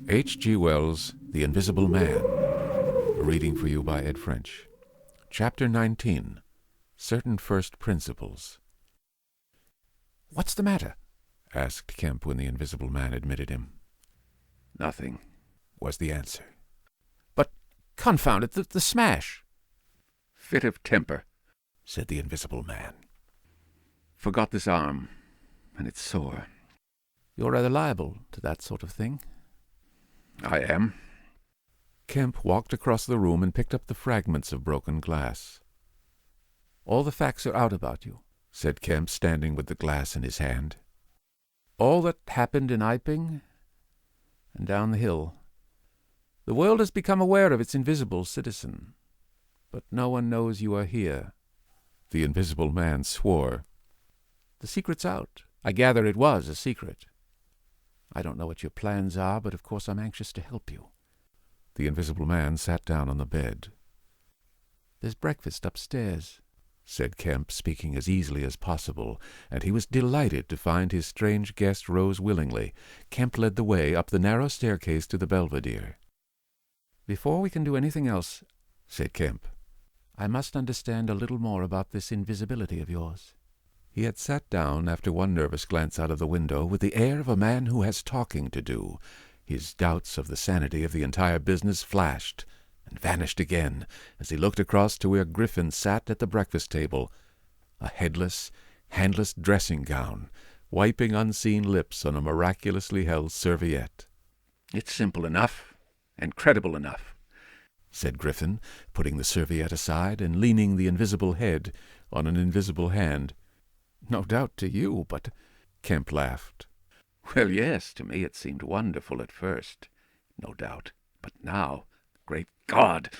H.G. Wells' The Invisible Man. A reading for you by Ed French. Chapter 19. Certain First Principles. "What's the matter?" asked Kemp when the Invisible Man admitted him. "Nothing," was the answer. "But, confound it, the smash!" "Fit of temper," said the Invisible Man. "Forgot this arm, and it's sore." "You're rather liable to that sort of thing." "I am." Kemp walked across the room and picked up the fragments of broken glass. "All the facts are out about you," said Kemp, standing with the glass in his hand. "All that happened in Iping and down the hill. The world has become aware of its invisible citizen, but no one knows you are here." The Invisible Man swore. "The secret's out. I gather it was a secret. I don't know what your plans are, but of course I'm anxious to help you." The Invisible Man sat down on the bed. "There's breakfast upstairs," said Kemp, speaking as easily as possible, and he was delighted to find his strange guest rose willingly. Kemp led the way up the narrow staircase to the belvedere. "Before we can do anything else," said Kemp, "I must understand a little more about this invisibility of yours." He had sat down after one nervous glance out of the window with the air of a man who has talking to do. His doubts of the sanity of the entire business flashed and vanished again as he looked across to where Griffin sat at the breakfast table, a headless, handless dressing-gown, wiping unseen lips on a miraculously held serviette. "It's simple enough, and credible enough," said Griffin, putting the serviette aside and leaning the invisible head on an invisible hand. "No doubt to you, but—" Kemp laughed. "Well, yes, to me it seemed wonderful at first, no doubt. But now, great God!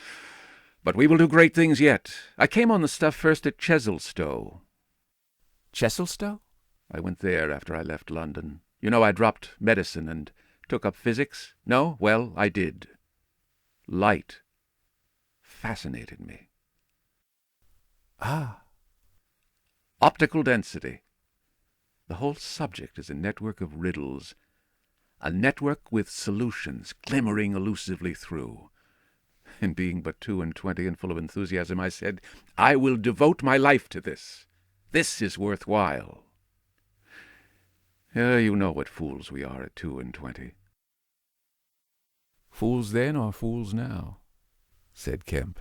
But we will do great things yet. I came on the stuff first at Chesilstowe." "Chesilstowe?" "I went there after I left London. You know I dropped medicine and took up physics? No? Well, I did. Light fascinated me." "Ah." "Optical density. The whole subject is a network of riddles, a network with solutions glimmering elusively through. And being but 22 and full of enthusiasm, I said, I will devote my life to this. This is worthwhile. You know what fools we are at 22. "Fools then or fools now?" said Kemp.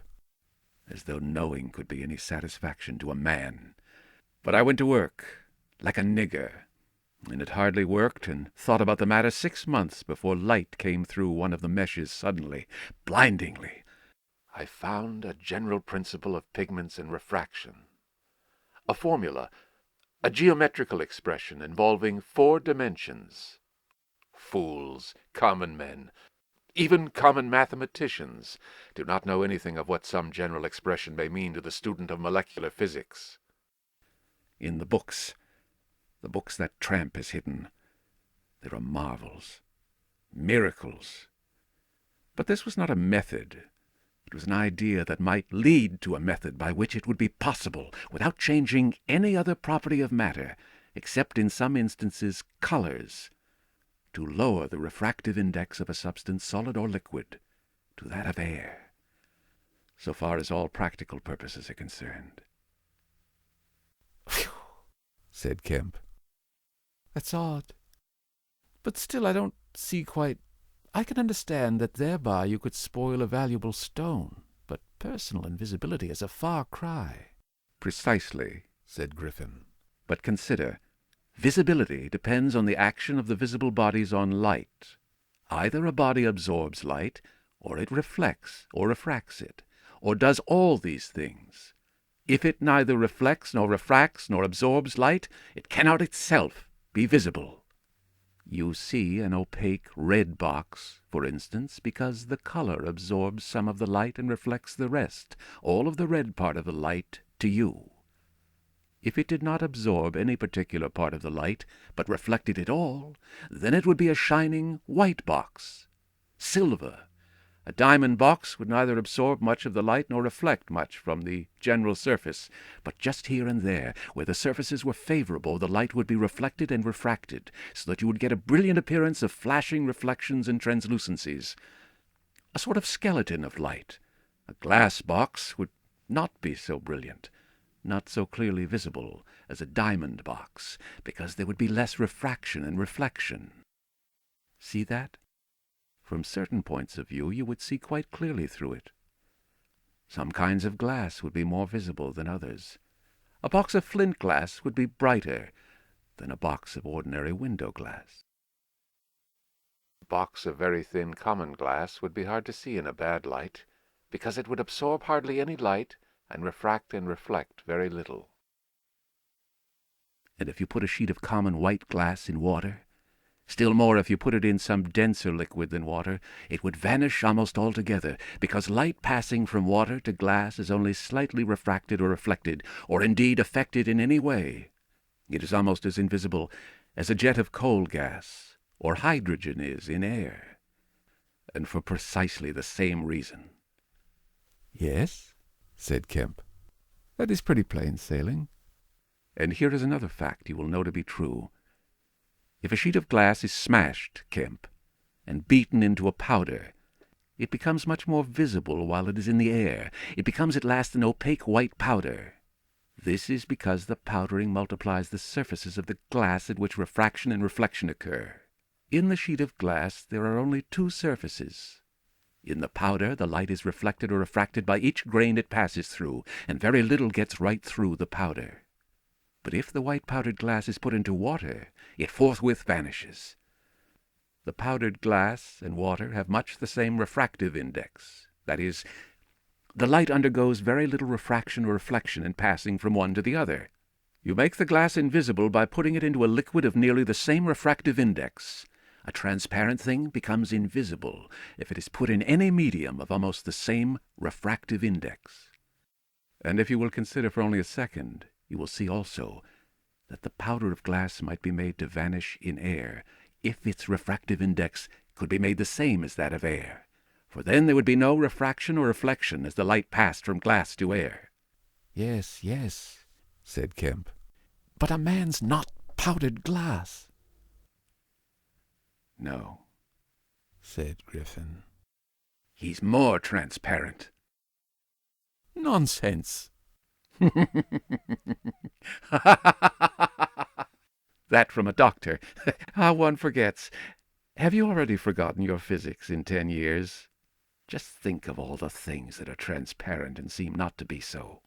As though knowing could be any satisfaction to a man. But I went to work, like a nigger, and had hardly worked and thought about the matter 6 months before light came through one of the meshes suddenly, blindingly. I found a general principle of pigments and refraction, a formula, a geometrical expression involving 4 dimensions. Fools, common men, even common mathematicians, do not know anything of what some general expression may mean to the student of molecular physics. In the books that tramp has hidden, there are marvels, miracles. But this was not a method. It was an idea that might lead to a method by which it would be possible, without changing any other property of matter, except in some instances colors, to lower the refractive index of a substance, solid or liquid, to that of air, so far as all practical purposes are concerned." "Phew," said Kemp. "That's odd. But still I don't see quite— I can understand that thereby you could spoil a valuable stone, but personal invisibility is a far cry." "Precisely," said Griffin. "But consider, visibility depends on the action of the visible bodies on light. Either a body absorbs light, or it reflects or refracts it, or does all these things. If it neither reflects nor refracts nor absorbs light, it cannot itself be visible. You see an opaque red box, for instance, because the color absorbs some of the light and reflects the rest, all of the red part of the light, to you. If it did not absorb any particular part of the light, but reflected it all, then it would be a shining white box, silver, A diamond box would neither absorb much of the light nor reflect much from the general surface, but just here and there, where the surfaces were favorable, the light would be reflected and refracted, so that you would get a brilliant appearance of flashing reflections and translucencies. A sort of skeleton of light. A glass box would not be so brilliant, not so clearly visible as a diamond box, because there would be less refraction and reflection. See that? From certain points of view you would see quite clearly through it. Some kinds of glass would be more visible than others. A box of flint glass would be brighter than a box of ordinary window glass. A box of very thin common glass would be hard to see in a bad light, because it would absorb hardly any light and refract and reflect very little. And if you put a sheet of common white glass in water, still more if you put it in some denser liquid than water, it would vanish almost altogether, because light passing from water to glass is only slightly refracted or reflected, or indeed affected in any way. It is almost as invisible as a jet of coal gas or hydrogen is in air, and for precisely the same reason. Yes, said Kemp. That is pretty plain sailing. And here is another fact you will know to be true. If a sheet of glass is smashed, Kemp, and beaten into a powder, it becomes much more visible while it is in the air. It becomes at last an opaque white powder. This is because the powdering multiplies the surfaces of the glass at which refraction and reflection occur. In the sheet of glass there are only two surfaces. In the powder the light is reflected or refracted by each grain it passes through, and very little gets right through the powder. But if the white powdered glass is put into water, it forthwith vanishes. The powdered glass and water have much the same refractive index. That is, the light undergoes very little refraction or reflection in passing from one to the other. You make the glass invisible by putting it into a liquid of nearly the same refractive index. A transparent thing becomes invisible if it is put in any medium of almost the same refractive index. And if you will consider for only a second, you will see also that the powder of glass might be made to vanish in air if its refractive index could be made the same as that of air, for then there would be no refraction or reflection as the light passed from glass to air. Yes, yes, said Kemp. But a man's not powdered glass. No, said Griffin. He's more transparent. Nonsense. That from a doctor. How one forgets. Have you already forgotten your physics in 10 years? Just think of all the things that are transparent and seem not to be so.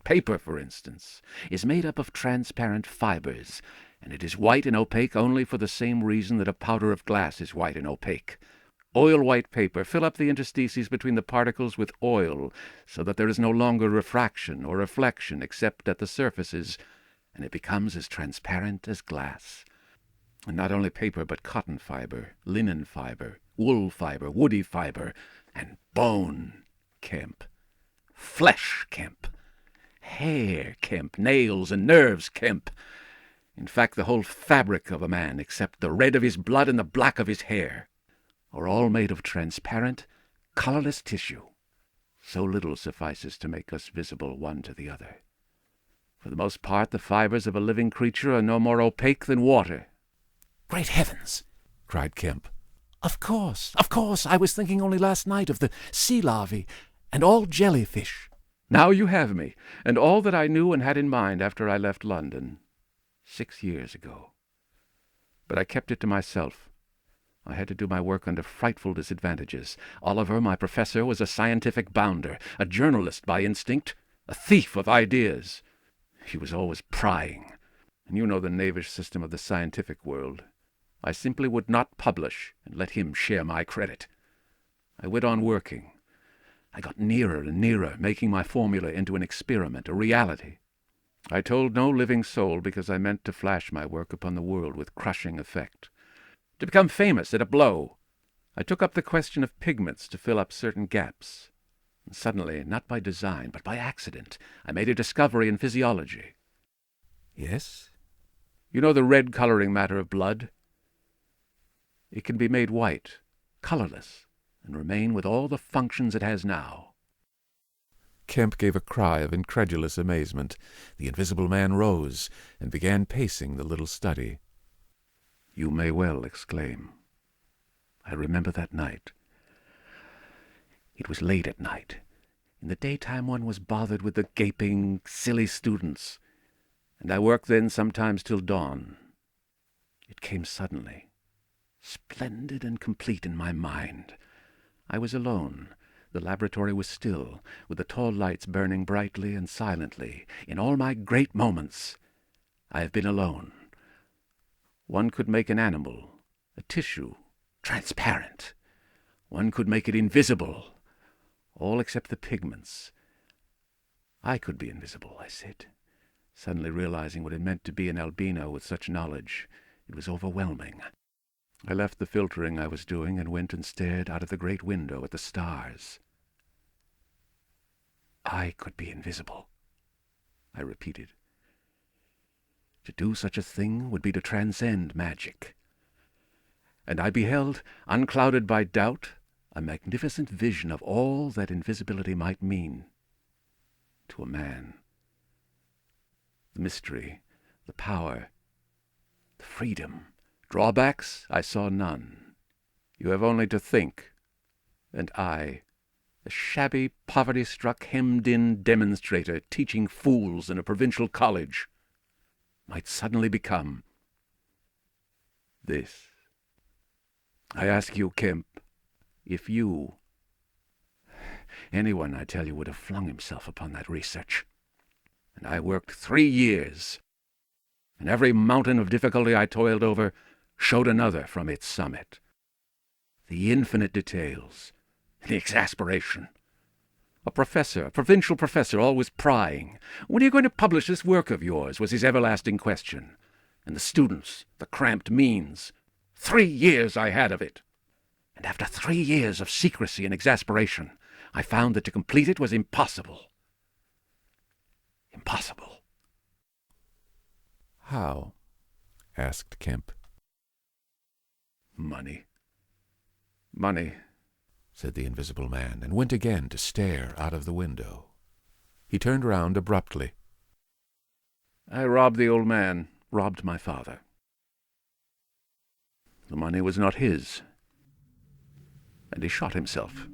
Paper, for instance, is made up of transparent fibers, and it is white and opaque only for the same reason that a powder of glass is white and opaque. Oil-white paper, fill up the interstices between the particles with oil, so that there is no longer refraction or reflection except at the surfaces, and it becomes as transparent as glass. And not only paper, but cotton fiber, linen fiber, wool fiber, woody fiber, and bone, Kemp. Flesh, Kemp. Hair, Kemp. Nails and nerves, Kemp. In fact, the whole fabric of a man, except the red of his blood and the black of his hair, are all made of transparent, colorless tissue. So little suffices to make us visible one to the other. For the most part, the fibers of a living creature are no more opaque than water. Great heavens! Cried Kemp. Of course, I was thinking only last night of the sea larvae and all jellyfish. Now you have me, and all that I knew and had in mind after I left London 6 years ago. But I kept it to myself. I had to do my work under frightful disadvantages. Oliver, my professor, was a scientific bounder, a journalist by instinct, a thief of ideas. He was always prying, and you know the knavish system of the scientific world. I simply would not publish and let him share my credit. I went on working. I got nearer and nearer, making my formula into an experiment, a reality. I told no living soul because I meant to flash my work upon the world with crushing effect. To become famous at a blow. I took up the question of pigments to fill up certain gaps. And suddenly, not by design, but by accident, I made a discovery in physiology. Yes? You know the red coloring matter of blood? It can be made white, colorless, and remain with all the functions it has now. Kemp gave a cry of incredulous amazement. The Invisible Man rose and began pacing the little study. You may well exclaim. I remember that night. It was late at night. In the daytime one was bothered with the gaping, silly students, and I worked then sometimes till dawn. It came suddenly, splendid and complete in my mind. I was alone. The laboratory was still, with the tall lights burning brightly and silently. In all my great moments, I have been alone. One could make an animal, a tissue, transparent. One could make it invisible, all except the pigments. I could be invisible, I said, suddenly realizing what it meant to be an albino with such knowledge. It was overwhelming. I left the filtering I was doing and went and stared out of the great window at the stars. I could be invisible, I repeated. To do such a thing would be to transcend magic. And I beheld, unclouded by doubt, a magnificent vision of all that invisibility might mean to a man. The mystery, the power, the freedom. Drawbacks I saw none. You have only to think, and I, a shabby, poverty-struck, hemmed-in demonstrator teaching fools in a provincial college, might suddenly become this. I ask you, Kemp, if you, anyone, I tell you, would have flung himself upon that research. And I worked 3 years, and every mountain of difficulty I toiled over showed another from its summit. The infinite details, the exasperation. A provincial professor, always prying. When are you going to publish this work of yours, was his everlasting question. And the students, the cramped means. 3 years I had of it. And after 3 years of secrecy and exasperation, I found that to complete it was impossible. Impossible. How? Asked Kemp. Money. Money, said the Invisible Man, and went again to stare out of the window. He turned round abruptly. I robbed the old man, robbed my father. The money was not his, and he shot himself.